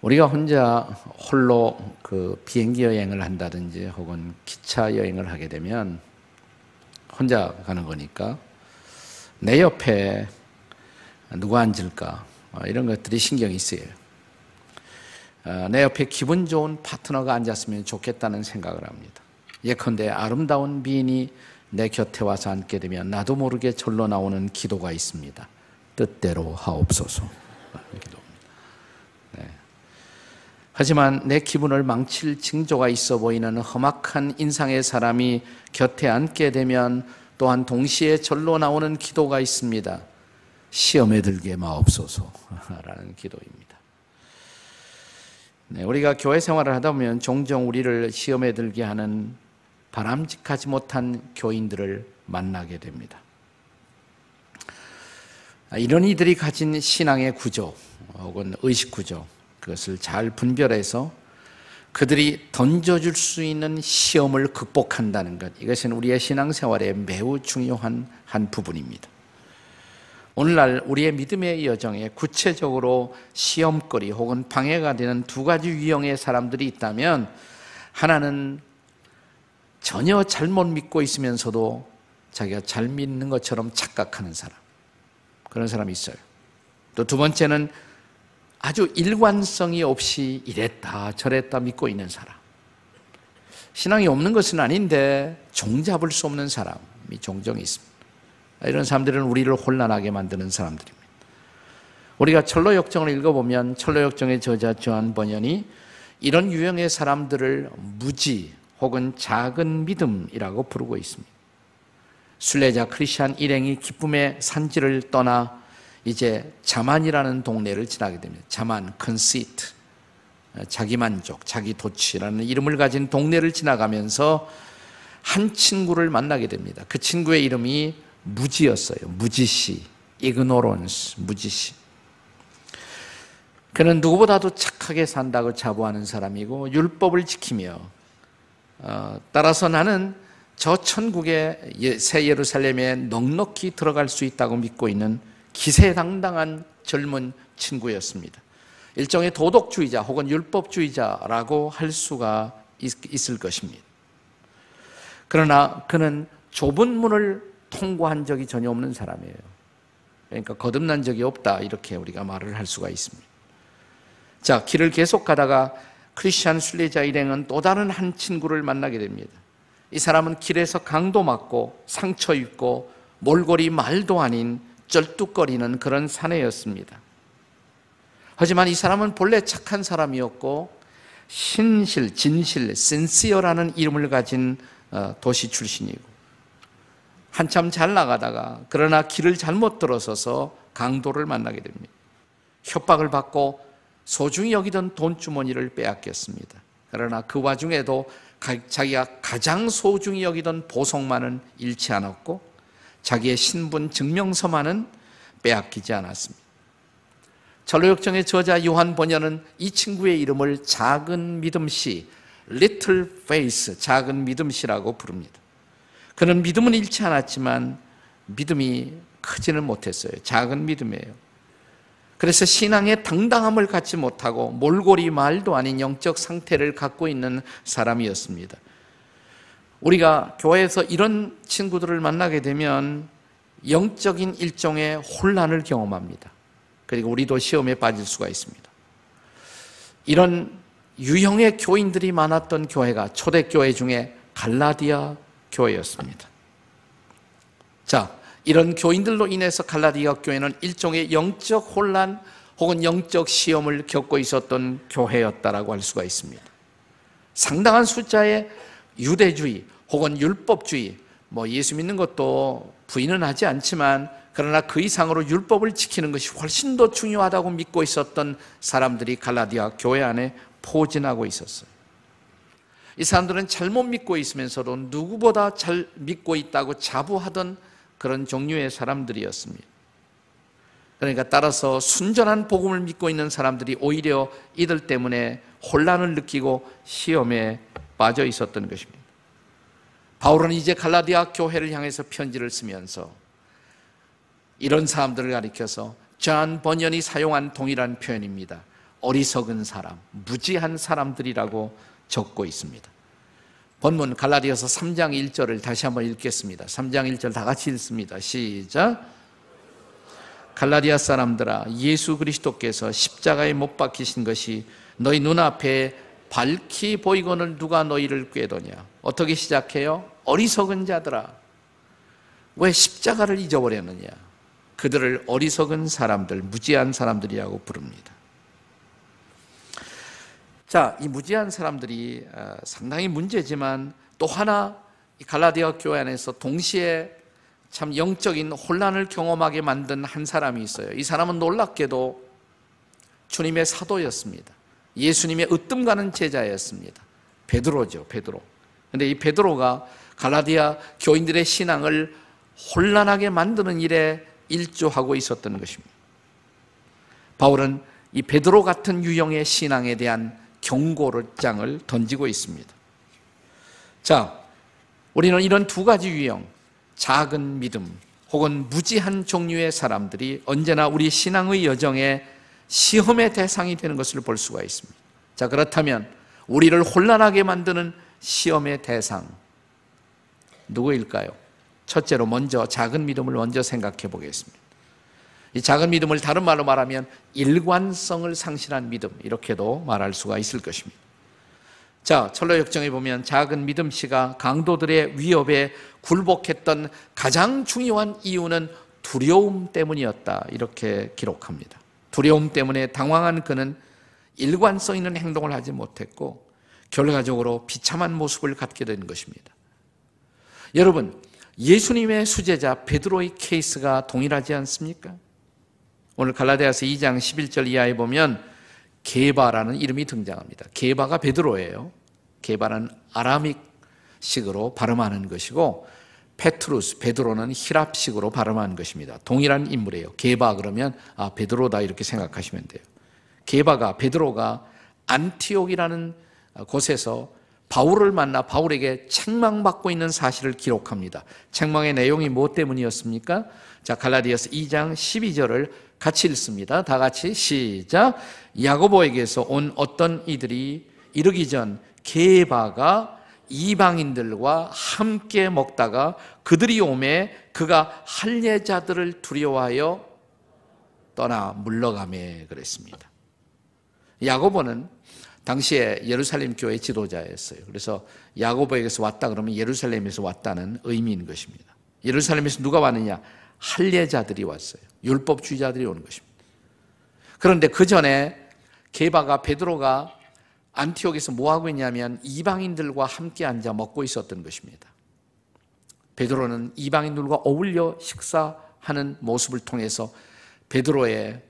우리가 혼자 홀로 그 비행기 여행을 한다든지 혹은 기차 여행을 하게 되면 혼자 가는 거니까 내 옆에 누가 앉을까 이런 것들이 신경이 쓰여요. 내 옆에 기분 좋은 파트너가 앉았으면 좋겠다는 생각을 합니다. 예컨대 아름다운 미인이 내 곁에 와서 앉게 되면 나도 모르게 절로 나오는 기도가 있습니다. 뜻대로 하옵소서. 기도입니다. 네. 하지만 내 기분을 망칠 징조가 있어 보이는 험악한 인상의 사람이 곁에 앉게 되면 또한 동시에 절로 나오는 기도가 있습니다. 시험에 들게 마옵소서 라는 기도입니다. 네, 우리가 교회 생활을 하다 보면 종종 우리를 시험에 들게 하는 바람직하지 못한 교인들을 만나게 됩니다. 이런 이들이 가진 신앙의 구조 혹은 의식 구조, 그것을 잘 분별해서 그들이 던져줄 수 있는 시험을 극복한다는 것, 이것은 우리의 신앙생활에 매우 중요한 한 부분입니다. 오늘날 우리의 믿음의 여정에 구체적으로 시험거리 혹은 방해가 되는 두 가지 유형의 사람들이 있다면, 하나는 전혀 잘못 믿고 있으면서도 자기가 잘 믿는 것처럼 착각하는 사람, 그런 사람이 있어요. 또 두 번째는 아주 일관성이 없이 이랬다 저랬다 믿고 있는 사람, 신앙이 없는 것은 아닌데 종잡을 수 없는 사람이 종종 있습니다. 이런 사람들은 우리를 혼란하게 만드는 사람들입니다. 우리가 철로역정을 읽어보면 철로역정의 저자 조한 번연이 이런 유형의 사람들을 무지 혹은 작은 믿음이라고 부르고 있습니다. 순례자 크리스찬 일행이 기쁨의 산지를 떠나 이제 자만이라는 동네를 지나게 됩니다. 자만, conceit, 자기만족, 자기도취라는 이름을 가진 동네를 지나가면서 한 친구를 만나게 됩니다. 그 친구의 이름이 무지였어요. 무지씨, ignorance, 무지씨. 그는 누구보다도 착하게 산다고 자부하는 사람이고 율법을 지키며 따라서 나는 저 천국의 새 예루살렘에 넉넉히 들어갈 수 있다고 믿고 있는 기세당당한 젊은 친구였습니다. 일종의 도덕주의자 혹은 율법주의자라고 할 수가 있을 것입니다. 그러나 그는 좁은 문을 통과한 적이 전혀 없는 사람이에요. 그러니까 거듭난 적이 없다, 이렇게 우리가 말을 할 수가 있습니다. 자, 길을 계속 가다가 크리스찬 순례자 일행은 또 다른 한 친구를 만나게 됩니다. 이 사람은 길에서 강도 맞고 상처 입고 몰골이 말도 아닌 쩔뚝거리는 그런 사내였습니다. 하지만 이 사람은 본래 착한 사람이었고 신실, 진실, 신시어라는 이름을 가진 도시 출신이고 한참 잘 나가다가 그러나 길을 잘못 들어서서 강도를 만나게 됩니다. 협박을 받고 소중히 여기던 돈주머니를 빼앗겼습니다. 그러나 그 와중에도 자기가 가장 소중히 여기던 보석만은 잃지 않았고 자기의 신분 증명서만은 빼앗기지 않았습니다. 철로역정의 저자 요한 번연은 이 친구의 이름을 작은 믿음씨, Little Faith, 작은 믿음씨라고 부릅니다. 그는 믿음은 잃지 않았지만 믿음이 크지는 못했어요. 작은 믿음이에요. 그래서 신앙의 당당함을 갖지 못하고 몰골이 말도 아닌 영적 상태를 갖고 있는 사람이었습니다. 우리가 교회에서 이런 친구들을 만나게 되면 영적인 일종의 혼란을 경험합니다. 그리고 우리도 시험에 빠질 수가 있습니다. 이런 유형의 교인들이 많았던 교회가 초대교회 중에 갈라디아 교회였습니다. 자, 이런 교인들로 인해서 갈라디아 교회는 일종의 영적 혼란 혹은 영적 시험을 겪고 있었던 교회였다라고 할 수가 있습니다. 상당한 숫자의 유대주의 혹은 율법주의, 예수 믿는 것도 부인은 하지 않지만 그러나 그 이상으로 율법을 지키는 것이 훨씬 더 중요하다고 믿고 있었던 사람들이 갈라디아 교회 안에 포진하고 있었어요. 이 사람들은 잘못 믿고 있으면서도 누구보다 잘 믿고 있다고 자부하던 그런 종류의 사람들이었습니다. 그러니까 따라서 순전한 복음을 믿고 있는 사람들이 오히려 이들 때문에 혼란을 느끼고 시험에 빠져 있었던 것입니다. 바울은 이제 갈라디아 교회를 향해서 편지를 쓰면서 이런 사람들을 가리켜서 존 번연이 사용한 동일한 표현입니다. 어리석은 사람, 무지한 사람들이라고 적고 있습니다. 본문 갈라디아서 3장 1절을 다시 한번 읽겠습니다. 3장 1절 다 같이 읽습니다. 시작. 갈라디아 사람들아, 예수 그리스도께서 십자가에 못 박히신 것이 너희 눈앞에 밝히 보이거늘 누가 너희를 꾀도냐. 어떻게 시작해요? 어리석은 자들아, 왜 십자가를 잊어버렸느냐. 그들을 어리석은 사람들, 무지한 사람들이라고 부릅니다. 자, 이 무지한 사람들이 상당히 문제지만 또 하나 이 갈라디아 교회 안에서 동시에 참 영적인 혼란을 경험하게 만든 한 사람이 있어요. 이 사람은 놀랍게도 주님의 사도였습니다. 예수님의 으뜸 가는 제자였습니다. 베드로죠, 베드로. 그런데 이 베드로가 갈라디아 교인들의 신앙을 혼란하게 만드는 일에 일조하고 있었던 것입니다. 바울은 이 베드로 같은 유형의 신앙에 대한 경고장을 던지고 있습니다. 자, 우리는 이런 두 가지 유형, 작은 믿음 혹은 무지한 종류의 사람들이 언제나 우리 신앙의 여정에 시험의 대상이 되는 것을 볼 수가 있습니다. 자, 그렇다면 우리를 혼란하게 만드는 시험의 대상 누구일까요? 첫째로 먼저 작은 믿음을 먼저 생각해 보겠습니다. 이 작은 믿음을 다른 말로 말하면 일관성을 상실한 믿음, 이렇게도 말할 수가 있을 것입니다. 자, 철로역정에 보면 작은 믿음씨가 강도들의 위협에 굴복했던 가장 중요한 이유는 두려움 때문이었다, 이렇게 기록합니다. 두려움 때문에 당황한 그는 일관성 있는 행동을 하지 못했고 결과적으로 비참한 모습을 갖게 된 것입니다. 여러분, 예수님의 수제자 베드로의 케이스가 동일하지 않습니까? 오늘 갈라디아서 2장 11절 이하에 보면 게바라는 이름이 등장합니다. 게바가 베드로예요. 게바는 아라믹식으로 발음하는 것이고 페트루스, 베드로는 히랍식으로 발음하는 것입니다. 동일한 인물이에요. 게바 그러면 베드로다 이렇게 생각하시면 돼요. 게바가, 베드로가 안티옥이라는 곳에서 바울을 만나 바울에게 책망받고 있는 사실을 기록합니다. 책망의 내용이 무엇 때문이었습니까? 자, 갈라디아서 2장 12절을 같이 읽습니다. 다 같이 시작. 야고보에게서 온 어떤 이들이 이르기 전 게바가 이방인들과 함께 먹다가 그들이 오매 그가 할례자들을 두려워하여 떠나 물러가매 그랬습니다. 야고보는 당시에 예루살렘 교회 지도자였어요. 그래서 야고보에게서 왔다 그러면 예루살렘에서 왔다는 의미인 것입니다. 예루살렘에서 누가 왔느냐? 할례자들이 왔어요. 율법주의자들이 오는 것입니다. 그런데 그 전에 게바가, 베드로가 안티옥에서 뭐 하고 있냐면 이방인들과 함께 앉아 먹고 있었던 것입니다. 베드로는 이방인들과 어울려 식사하는 모습을 통해서 베드로의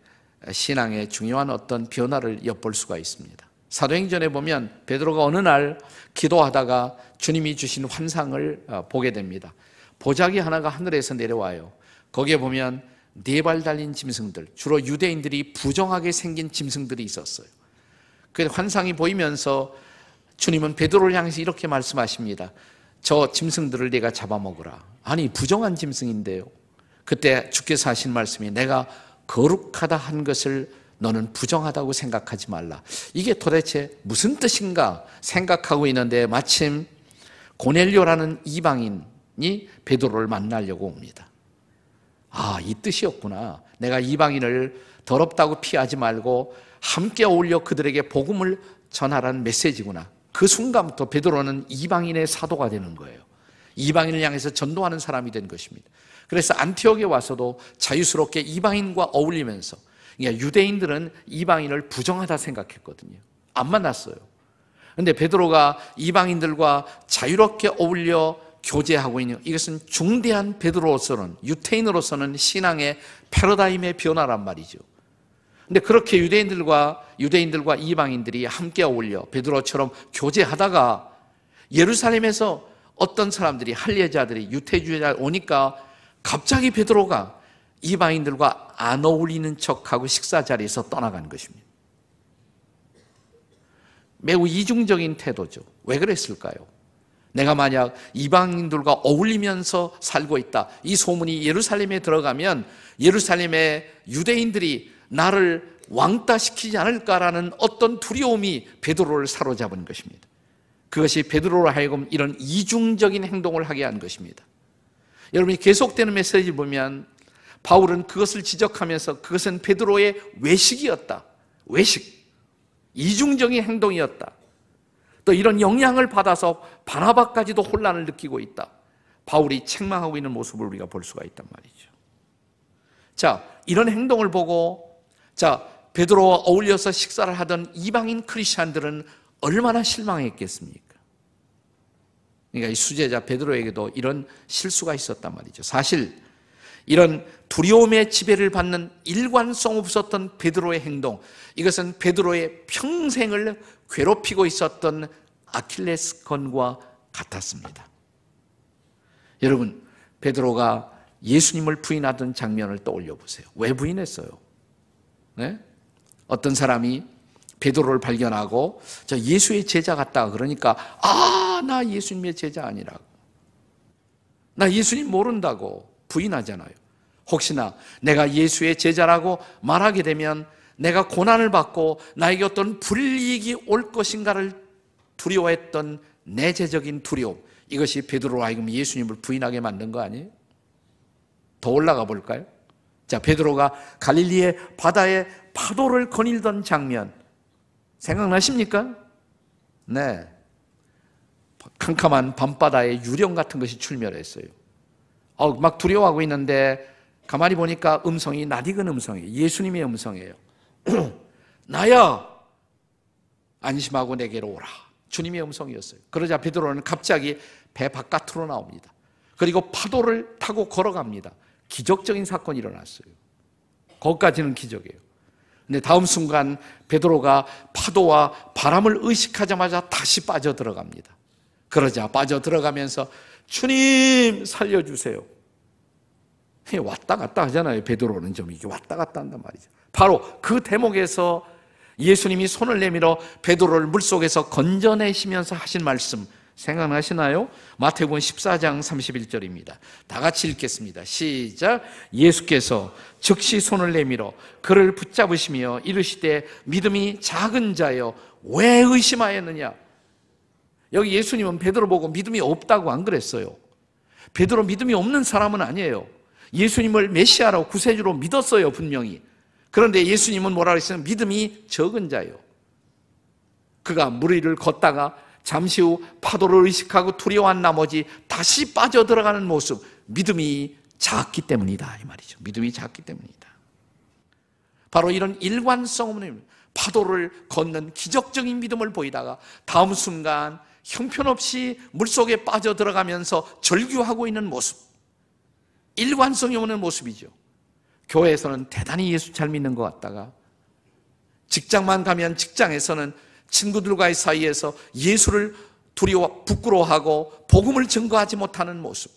신앙에 중요한 어떤 변화를 엿볼 수가 있습니다. 사도행전에 보면 베드로가 어느 날 기도하다가 주님이 주신 환상을 보게 됩니다. 보자기 하나가 하늘에서 내려와요. 거기에 보면 4발 달린 짐승들, 주로 유대인들이 부정하게 생긴 짐승들이 있었어요. 그 환상이 보이면서 주님은 베드로를 향해서 이렇게 말씀하십니다. 저 짐승들을 내가 잡아먹으라. 아니, 부정한 짐승인데요. 그때 주께서 하신 말씀이 내가 거룩하다 한 것을 너는 부정하다고 생각하지 말라. 이게 도대체 무슨 뜻인가 생각하고 있는데 마침 고넬료라는 이방인이 베드로를 만나려고 옵니다. 아, 이 뜻이었구나. 내가 이방인을 더럽다고 피하지 말고 함께 어울려 그들에게 복음을 전하라는 메시지구나. 그 순간부터 베드로는 이방인의 사도가 되는 거예요. 이방인을 향해서 전도하는 사람이 된 것입니다. 그래서 안티옥에 와서도 자유스럽게 이방인과 어울리면서, 그러니까 유대인들은 이방인을 부정하다 생각했거든요. 안 만났어요. 그런데 베드로가 이방인들과 자유롭게 어울려 교제하고 있는, 이것은 중대한 베드로로서는, 유태인으로서는 신앙의 패러다임의 변화란 말이죠. 근데 그렇게 유대인들과 이방인들이 함께 어울려 베드로처럼 교제하다가 예루살렘에서 어떤 사람들이, 할례자들이, 유태주의자 오니까 갑자기 베드로가 이방인들과 안 어울리는 척하고 식사 자리에서 떠나간 것입니다. 매우 이중적인 태도죠. 왜 그랬을까요? 내가 만약 이방인들과 어울리면서 살고 있다, 이 소문이 예루살렘에 들어가면 예루살렘의 유대인들이 나를 왕따시키지 않을까라는 어떤 두려움이 베드로를 사로잡은 것입니다. 그것이 베드로로 하여금 이런 이중적인 행동을 하게 한 것입니다. 여러분이 계속되는 메시지를 보면 바울은 그것을 지적하면서 그것은 베드로의 외식이었다. 외식. 이중적인 행동이었다. 또 이런 영향을 받아서 바나바까지도 혼란을 느끼고 있다. 바울이 책망하고 있는 모습을 우리가 볼 수가 있단 말이죠. 자, 이런 행동을 보고 베드로와 어울려서 식사를 하던 이방인 크리스찬들은 얼마나 실망했겠습니까? 그러니까 이 수제자 베드로에게도 이런 실수가 있었단 말이죠. 사실 이런 두려움의 지배를 받는 일관성 없었던 베드로의 행동, 이것은 베드로의 평생을 괴롭히고 있었던 아킬레스건과 같았습니다. 여러분, 베드로가 예수님을 부인하던 장면을 떠올려 보세요. 왜 부인했어요? 네? 어떤 사람이 베드로를 발견하고 저 예수의 제자 같다 그러니까 나 예수님의 제자 아니라고, 나 예수님 모른다고 부인하잖아요. 혹시나 내가 예수의 제자라고 말하게 되면 내가 고난을 받고 나에게 어떤 불이익이 올 것인가를 두려워했던 내재적인 두려움, 이것이 베드로로 하여금 예수님을 부인하게 만든 거 아니에요? 더 올라가 볼까요? 자, 베드로가 갈릴리의 바다에 파도를 거닐던 장면 생각나십니까? 네. 캄캄한 밤바다에 유령 같은 것이 출멸했어요. 막 두려워하고 있는데 가만히 보니까 음성이 낯익은 음성이에요. 예수님의 음성이에요. 나야, 안심하고 내게로 오라. 주님의 음성이었어요. 그러자 베드로는 갑자기 배 바깥으로 나옵니다. 그리고 파도를 타고 걸어갑니다. 기적적인 사건이 일어났어요. 거기까지는 기적이에요. 근데 다음 순간 베드로가 파도와 바람을 의식하자마자 다시 빠져들어갑니다. 그러자 빠져들어가면서 주님 살려주세요. 왔다 갔다 하잖아요. 베드로는 좀 이게 왔다 갔다 한단 말이죠. 바로 그 대목에서 예수님이 손을 내밀어 베드로를 물속에서 건져내시면서 하신 말씀 생각나시나요? 마태복음 14장 31절입니다. 다 같이 읽겠습니다. 시작. 예수께서 즉시 손을 내밀어 그를 붙잡으시며 이르시되 믿음이 작은 자여 왜 의심하였느냐. 여기 예수님은 베드로 보고 믿음이 없다고 안 그랬어요. 베드로 믿음이 없는 사람은 아니에요. 예수님을 메시아로 구세주로 믿었어요, 분명히. 그런데 예수님은 뭐라고 했어요? 믿음이 적은 자요. 그가 물 위를 걷다가 잠시 후 파도를 의식하고 두려워한 나머지 다시 빠져들어가는 모습, 믿음이 작기 때문이다 이 말이죠. 믿음이 작기 때문이다. 바로 이런 일관성 없는 파도를 걷는 기적적인 믿음을 보이다가 다음 순간 형편없이 물속에 빠져들어가면서 절규하고 있는 모습, 일관성이 없는 모습이죠. 교회에서는 대단히 예수 잘 믿는 것 같다가 직장만 가면 직장에서는 친구들과의 사이에서 예수를 두려워 부끄러워하고 복음을 증거하지 못하는 모습,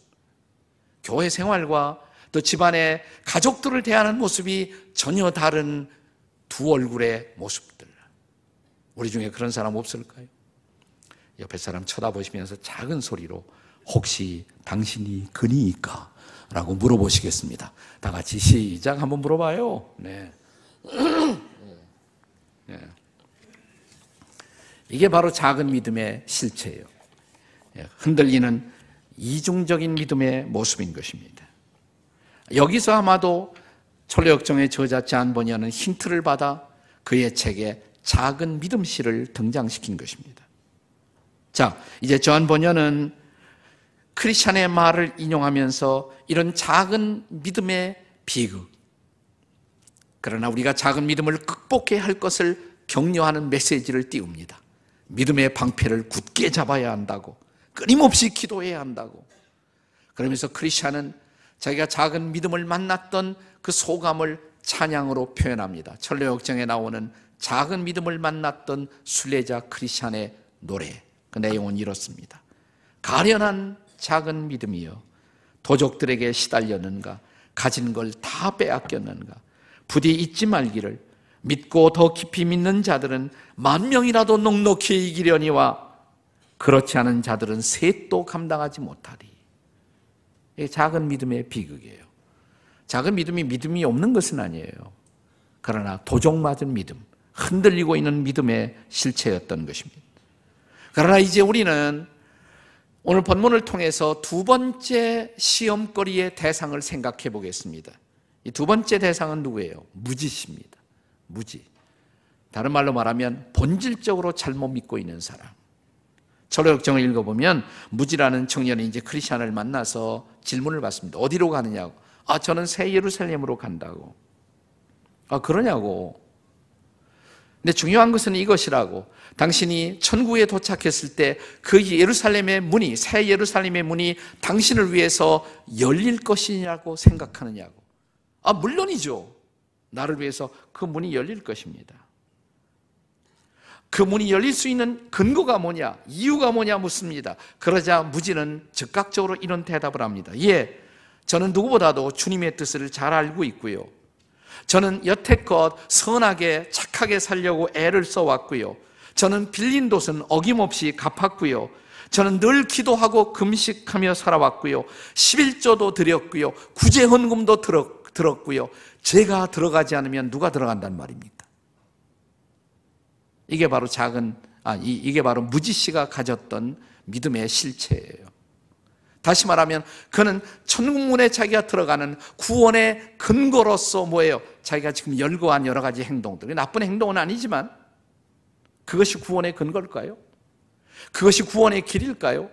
교회 생활과 또 집안의 가족들을 대하는 모습이 전혀 다른 두 얼굴의 모습들. 우리 중에 그런 사람 없을까요? 옆에 사람 쳐다보시면서 작은 소리로 혹시 당신이 근이일까? 라고 물어보시겠습니다. 다 같이 시작 한번 물어봐요. 네. 네. 이게 바로 작은 믿음의 실체예요. 흔들리는 이중적인 믿음의 모습인 것입니다. 여기서 아마도 철로역정의 저자 잔 버녀는 힌트를 받아 그의 책에 작은 믿음 시를 등장시킨 것입니다. 자, 이제 잔 버녀는 크리스찬의 말을 인용하면서 이런 작은 믿음의 비극, 그러나 우리가 작은 믿음을 극복해야 할 것을 격려하는 메시지를 띄웁니다. 믿음의 방패를 굳게 잡아야 한다고, 끊임없이 기도해야 한다고. 그러면서 크리스찬은 자기가 작은 믿음을 만났던 그 소감을 찬양으로 표현합니다. 철로역정에 나오는 작은 믿음을 만났던 순례자 크리스찬의 노래, 그 내용은 이렇습니다. 가련한 작은 믿음이여 도적들에게 시달렸는가, 가진 걸 다 빼앗겼는가. 부디 잊지 말기를, 믿고 더 깊이 믿는 자들은 10,000명이라도 넉넉히 이기려니와 그렇지 않은 자들은 셋도 감당하지 못하리. 이게 작은 믿음의 비극이에요. 작은 믿음이 없는 것은 아니에요. 그러나 도적맞은 믿음, 흔들리고 있는 믿음의 실체였던 것입니다. 그러나 이제 우리는 오늘 본문을 통해서 두 번째 시험거리의 대상을 생각해 보겠습니다. 이 두 번째 대상은 누구예요? 무지십니다. 무지. 다른 말로 말하면 본질적으로 잘못 믿고 있는 사람. 철로역정을 읽어보면 무지라는 청년이 이제 크리스찬을 만나서 질문을 받습니다. 어디로 가느냐고. 저는 새 예루살렘으로 간다고. 그러냐고. 근데 중요한 것은 이것이라고. 당신이 천국에 도착했을 때 그 예루살렘의 문이, 새 예루살렘의 문이 당신을 위해서 열릴 것이냐고 생각하느냐고. 물론이죠. 나를 위해서 그 문이 열릴 것입니다. 그 문이 열릴 수 있는 근거가 뭐냐, 이유가 뭐냐 묻습니다. 그러자 무지는 즉각적으로 이런 대답을 합니다. 예, 저는 누구보다도 주님의 뜻을 잘 알고 있고요. 저는 여태껏 선하게 착하게 살려고 애를 써왔고요. 저는 빌린 돈은 어김없이 갚았고요. 저는 늘 기도하고 금식하며 살아왔고요. 11조도 드렸고요. 구제헌금도 들었고요. 제가 들어가지 않으면 누가 들어간단 말입니까? 이게 바로 이게 바로 무지 씨가 가졌던 믿음의 실체예요. 다시 말하면 그는 천국문에 자기가 들어가는 구원의 근거로서 뭐예요? 자기가 지금 열거한 여러 가지 행동들, 나쁜 행동은 아니지만 그것이 구원의 근거일까요? 그것이 구원의 길일까요?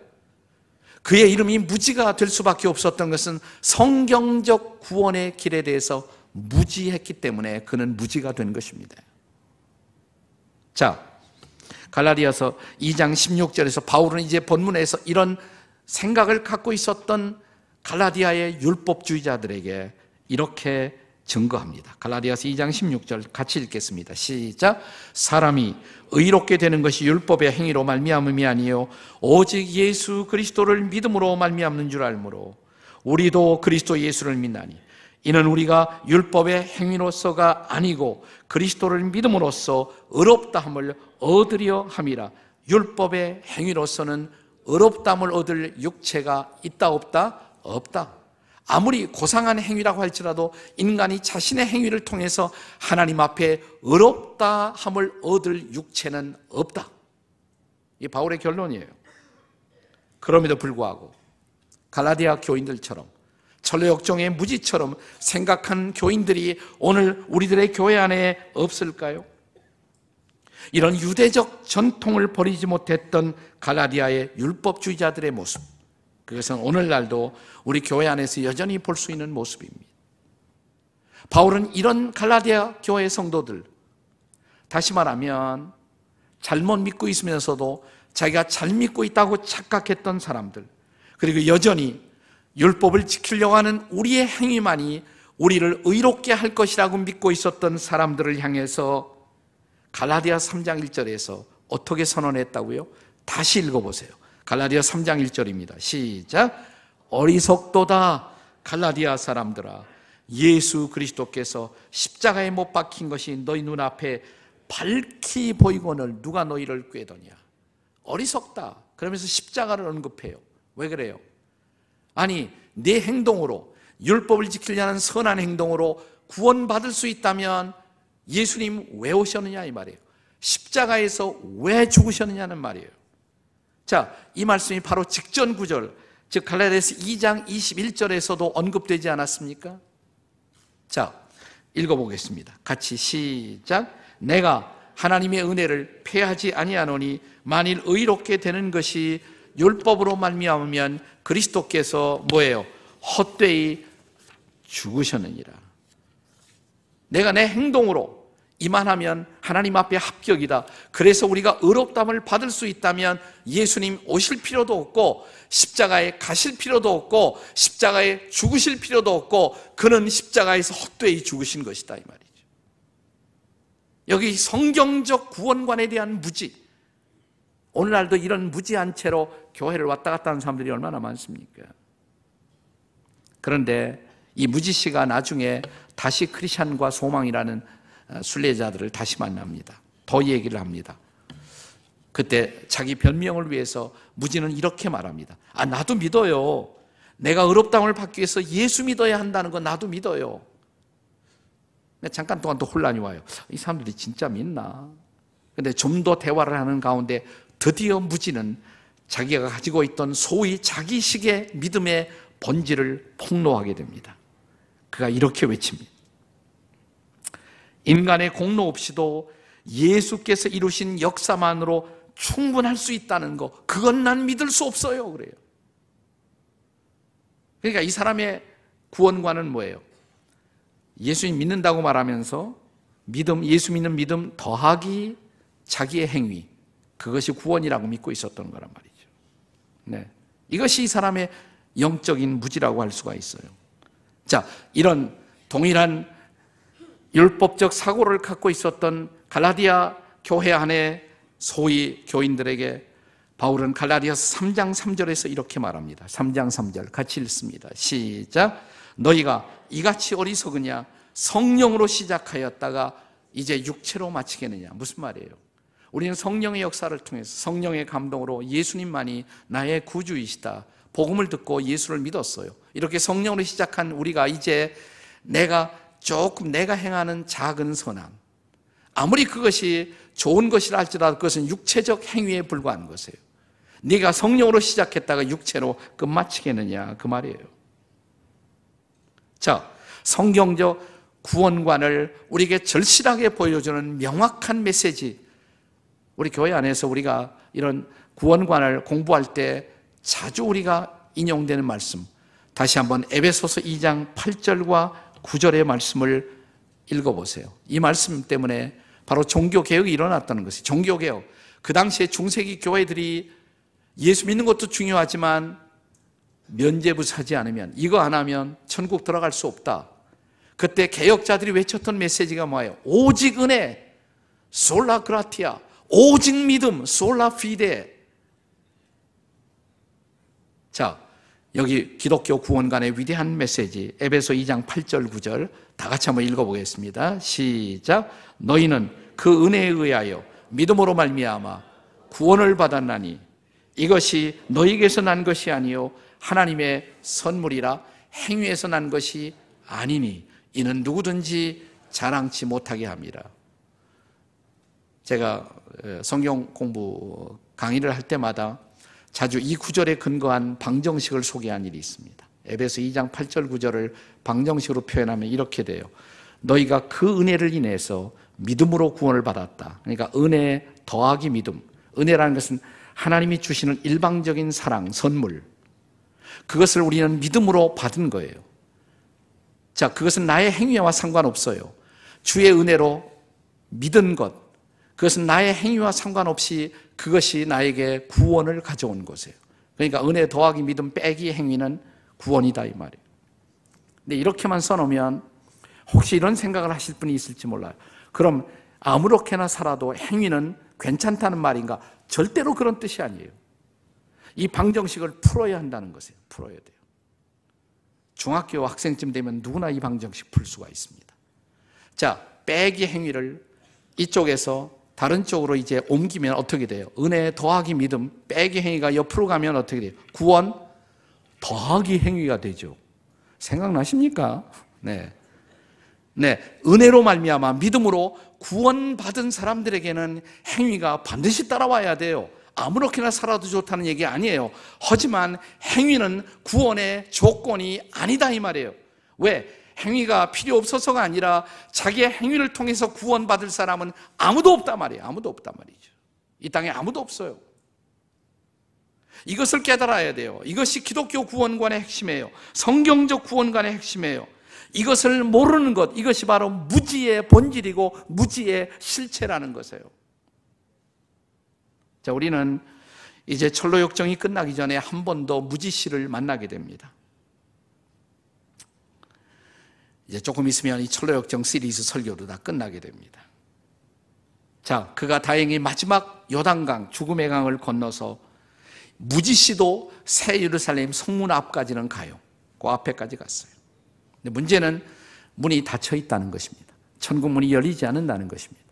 그의 이름이 무지가 될 수밖에 없었던 것은 성경적 구원의 길에 대해서 무지했기 때문에 그는 무지가 된 것입니다. 자, 갈라디아서 2장 16절에서 바울은 이제 본문에서 이런 생각을 갖고 있었던 갈라디아의 율법주의자들에게 이렇게 증거합니다. 갈라디아서 2장 16절 같이 읽겠습니다. 시작. 사람이 의롭게 되는 것이 율법의 행위로 말미암음이 아니요 오직 예수 그리스도를 믿음으로 말미암는 줄 알므로 우리도 그리스도 예수를 믿나니 이는 우리가 율법의 행위로서가 아니고 그리스도를 믿음으로써 의롭다함을 얻으려 함이라. 율법의 행위로서는 의롭다함을 얻을 육체가 있다 없다? 없다. 아무리 고상한 행위라고 할지라도 인간이 자신의 행위를 통해서 하나님 앞에 의롭다함을 얻을 육체는 없다. 이게 바울의 결론이에요. 그럼에도 불구하고 갈라디아 교인들처럼 철로역정의 무지처럼 생각한 교인들이 오늘 우리들의 교회 안에 없을까요? 이런 유대적 전통을 버리지 못했던 갈라디아의 율법주의자들의 모습, 그것은 오늘날도 우리 교회 안에서 여전히 볼 수 있는 모습입니다. 바울은 이런 갈라디아 교회 성도들, 다시 말하면 잘못 믿고 있으면서도 자기가 잘 믿고 있다고 착각했던 사람들, 그리고 여전히 율법을 지키려고 하는 우리의 행위만이 우리를 의롭게 할 것이라고 믿고 있었던 사람들을 향해서 갈라디아 3장 1절에서 어떻게 선언했다고요? 다시 읽어보세요. 갈라디아 3장 1절입니다. 시작. 어리석도다 갈라디아 사람들아, 예수 그리스도께서 십자가에 못 박힌 것이 너희 눈앞에 밝히 보이거늘 누가 너희를 꾀더냐. 어리석다 그러면서 십자가를 언급해요. 왜 그래요? 아니, 내 행동으로, 율법을 지키려는 선한 행동으로 구원받을 수 있다면 예수님 왜 오셨느냐 이 말이에요. 십자가에서 왜 죽으셨느냐는 말이에요. 자, 이 말씀이 바로 직전 구절, 즉 갈라디아서 2장 21절에서도 언급되지 않았습니까? 자, 읽어보겠습니다. 같이 시작. 내가 하나님의 은혜를 패하지 아니하노니 만일 의롭게 되는 것이 율법으로 말미암으면 그리스도께서 뭐예요? 헛되이 죽으셨느니라. 내가 내 행동으로 이만하면 하나님 앞에 합격이다. 그래서 우리가 의롭다함을 받을 수 있다면 예수님 오실 필요도 없고 십자가에 가실 필요도 없고 십자가에 죽으실 필요도 없고 그는 십자가에서 헛되이 죽으신 것이다 이 말이죠. 여기 성경적 구원관에 대한 무지, 오늘날도 이런 무지한 채로 교회를 왔다 갔다 하는 사람들이 얼마나 많습니까? 그런데 이 무지씨가 나중에 다시 크리스찬과 소망이라는 순례자들을 다시 만납니다. 더 얘기를 합니다. 그때 자기 변명을 위해서 무지는 이렇게 말합니다. 나도 믿어요. 내가 의롭다함을 받기 위해서 예수 믿어야 한다는 건 나도 믿어요. 잠깐 동안 또 혼란이 와요. 이 사람들이 진짜 믿나? 근데 좀 더 대화를 하는 가운데 드디어 무지는 자기가 가지고 있던 소위 자기식의 믿음의 본질을 폭로하게 됩니다. 그가 이렇게 외칩니다. 인간의 공로 없이도 예수께서 이루신 역사만으로 충분할 수 있다는 거, 그건 난 믿을 수 없어요. 그래요. 그러니까 이 사람의 구원관은 뭐예요? 예수님 믿는다고 말하면서 믿음, 예수 믿는 믿음 더하기 자기의 행위, 그것이 구원이라고 믿고 있었던 거란 말이죠. 네. 이것이 이 사람의 영적인 무지라고 할 수가 있어요. 자, 이런 동일한 율법적 사고를 갖고 있었던 갈라디아 교회 안에 소위 교인들에게 바울은 갈라디아서 3장 3절에서 이렇게 말합니다. 3장 3절 같이 읽습니다. 시작. 너희가 이같이 어리석으냐? 성령으로 시작하였다가 이제 육체로 마치겠느냐? 무슨 말이에요? 우리는 성령의 역사를 통해서 성령의 감동으로 예수님만이 나의 구주이시다, 복음을 듣고 예수를 믿었어요. 이렇게 성령으로 시작한 우리가 이제 내가 행하는 작은 선함, 아무리 그것이 좋은 것이라 할지라도 그것은 육체적 행위에 불과한 것이에요. 네가 성령으로 시작했다가 육체로 끝마치겠느냐, 그 말이에요. 자, 성경적 구원관을 우리에게 절실하게 보여주는 명확한 메시지, 우리 교회 안에서 우리가 이런 구원관을 공부할 때 자주 우리가 인용되는 말씀, 다시 한번 에베소서 2장 8절과 9절의 말씀을 읽어보세요. 이 말씀 때문에 바로 종교개혁이 일어났다는 것이에요. 종교개혁, 그 당시에 중세기 교회들이 예수 믿는 것도 중요하지만 면죄부 사지 않으면, 이거 안 하면 천국 들어갈 수 없다. 그때 개혁자들이 외쳤던 메시지가 뭐예요? 오직 은혜, 솔라 그라티아, 오직 믿음, 솔라 피데. 자, 여기 기독교 구원관의 위대한 메시지, 에베소 2장 8절 9절 다 같이 한번 읽어보겠습니다. 시작. 너희는 그 은혜에 의하여 믿음으로 말미암아 구원을 받았나니 이것이 너희에게서 난 것이 아니요 하나님의 선물이라. 행위에서 난 것이 아니니 이는 누구든지 자랑치 못하게 합니다. 제가 성경 공부 강의를 할 때마다 자주 이 구절에 근거한 방정식을 소개한 일이 있습니다. 에베소 2장 8절 9절을 방정식으로 표현하면 이렇게 돼요. 너희가 그 은혜를 인해서 믿음으로 구원을 받았다. 그러니까 은혜 더하기 믿음. 은혜라는 것은 하나님이 주시는 일방적인 사랑, 선물, 그것을 우리는 믿음으로 받은 거예요. 자, 그것은 나의 행위와 상관없어요. 주의 은혜로 믿은 것, 그것은 나의 행위와 상관없이 그것이 나에게 구원을 가져온 것이에요. 그러니까 은혜 더하기 믿음 빼기 행위는 구원이다, 이 말이에요. 근데 이렇게만 써놓으면 혹시 이런 생각을 하실 분이 있을지 몰라요. 그럼 아무렇게나 살아도 행위는 괜찮다는 말인가? 절대로 그런 뜻이 아니에요. 이 방정식을 풀어야 한다는 것이에요. 풀어야 돼요. 중학교 학생쯤 되면 누구나 이 방정식 풀 수가 있습니다. 자, 빼기 행위를 이쪽에서 다른 쪽으로 이제 옮기면 어떻게 돼요? 은혜 더하기 믿음, 빼기 행위가 옆으로 가면 어떻게 돼요? 구원 더하기 행위가 되죠. 생각나십니까? 네. 은혜로 말미암아 믿음으로 구원받은 사람들에게는 행위가 반드시 따라와야 돼요. 아무렇게나 살아도 좋다는 얘기 아니에요. 하지만 행위는 구원의 조건이 아니다, 이 말이에요. 왜? 행위가 필요 없어서가 아니라 자기의 행위를 통해서 구원받을 사람은 아무도 없단 말이에요. 아무도 없단 말이죠. 이 땅에 아무도 없어요. 이것을 깨달아야 돼요. 이것이 기독교 구원관의 핵심이에요. 성경적 구원관의 핵심이에요. 이것을 모르는 것, 이것이 바로 무지의 본질이고 무지의 실체라는 것이에요. 자, 우리는 이제 철로역정이 끝나기 전에 한 번 더 무지씨를 만나게 됩니다. 이제 조금 있으면 이 철로역정 시리즈 설교도 다 끝나게 됩니다. 자, 그가 다행히 마지막 요단강, 죽음의 강을 건너서 무지씨도 새 예루살렘 성문 앞까지는 가요. 그 앞에까지 갔어요. 근데 문제는 문이 닫혀 있다는 것입니다. 천국 문이 열리지 않는다는 것입니다.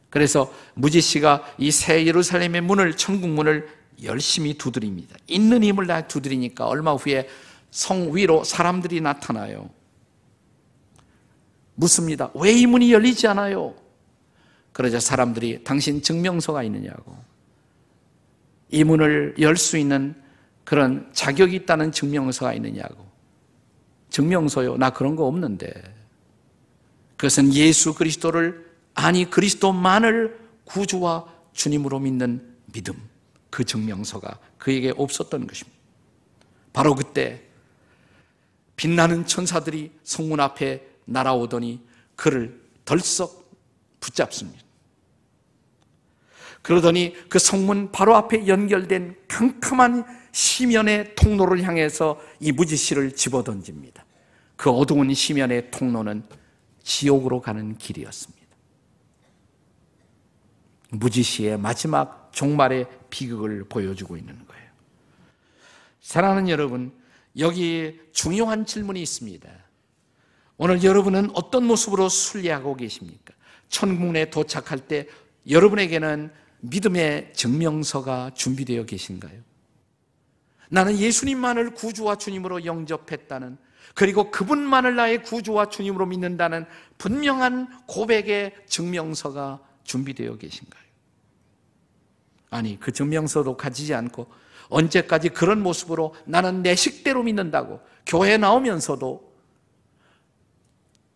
그래서 무지씨가 이 새 예루살렘의 문을, 천국 문을 열심히 두드립니다. 있는 힘을 다 두드리니까 얼마 후에 성 위로 사람들이 나타나요. 묻습니다. 왜 이 문이 열리지 않아요? 그러자 사람들이 당신 증명서가 있느냐고, 이 문을 열 수 있는 그런 자격이 있다는 증명서가 있느냐고. 증명서요? 나 그런 거 없는데. 그것은 예수 그리스도를, 아니 그리스도만을 구주와 주님으로 믿는 믿음, 그 증명서가 그에게 없었던 것입니다. 바로 그때 빛나는 천사들이 성문 앞에 날아오더니 그를 덜썩 붙잡습니다. 그러더니 그 성문 바로 앞에 연결된 캄캄한 시면의 통로를 향해서 이 무지씨를 집어던집니다. 그 어두운 시면의 통로는 지옥으로 가는 길이었습니다. 무지씨의 마지막 종말의 비극을 보여주고 있는 거예요. 사랑하는 여러분, 여기 중요한 질문이 있습니다. 오늘 여러분은 어떤 모습으로 순례하고 계십니까? 천국에 도착할 때 여러분에게는 믿음의 증명서가 준비되어 계신가요? 나는 예수님만을 구주와 주님으로 영접했다는, 그리고 그분만을 나의 구주와 주님으로 믿는다는 분명한 고백의 증명서가 준비되어 계신가요? 아니, 그 증명서도 가지지 않고 언제까지 그런 모습으로 나는 내 식대로 믿는다고 교회 나오면서도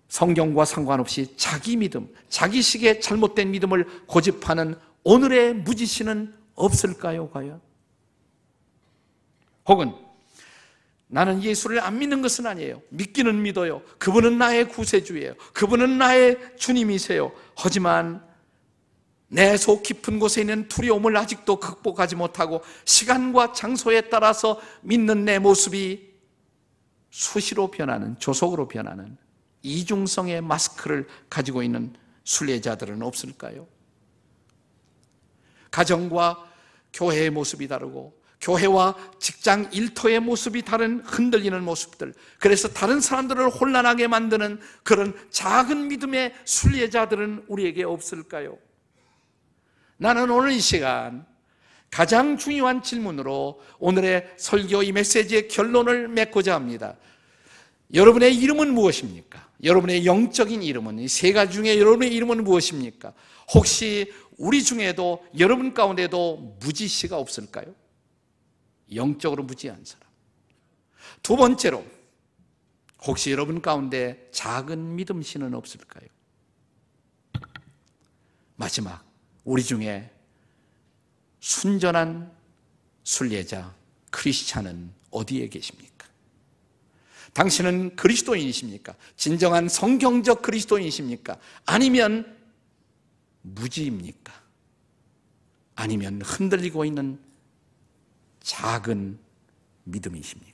성경과 상관없이 자기 믿음, 자기식의 잘못된 믿음을 고집하는 오늘의 무지씨는 없을까요, 과연? 혹은 나는 예수를 안 믿는 것은 아니에요. 믿기는 믿어요. 그분은 나의 구세주예요. 그분은 나의 주님이세요. 하지만 내 속 깊은 곳에 있는 두려움을 아직도 극복하지 못하고 시간과 장소에 따라서 믿는 내 모습이 수시로 변하는, 조속으로 변하는 이중성의 마스크를 가지고 있는 순례자들은 없을까요? 가정과 교회의 모습이 다르고 교회와 직장 일터의 모습이 다른 흔들리는 모습들, 그래서 다른 사람들을 혼란하게 만드는 그런 작은 믿음의 순례자들은 우리에게 없을까요? 나는 오늘 이 시간 가장 중요한 질문으로 오늘의 설교 이 메시지의 결론을 맺고자 합니다. 여러분의 이름은 무엇입니까? 여러분의 영적인 이름은, 이 세 가지 중에 여러분의 이름은 무엇입니까? 혹시 우리 중에도, 여러분 가운데도 무지씨가 없을까요? 영적으로 무지한 사람. 두 번째로, 혹시 여러분 가운데 작은 믿음씨는 없을까요? 마지막, 우리 중에 순전한 순례자, 크리스찬은 어디에 계십니까? 당신은 그리스도인이십니까? 진정한 성경적 그리스도인이십니까? 아니면 무지입니까? 아니면 흔들리고 있는 작은 믿음이십니까?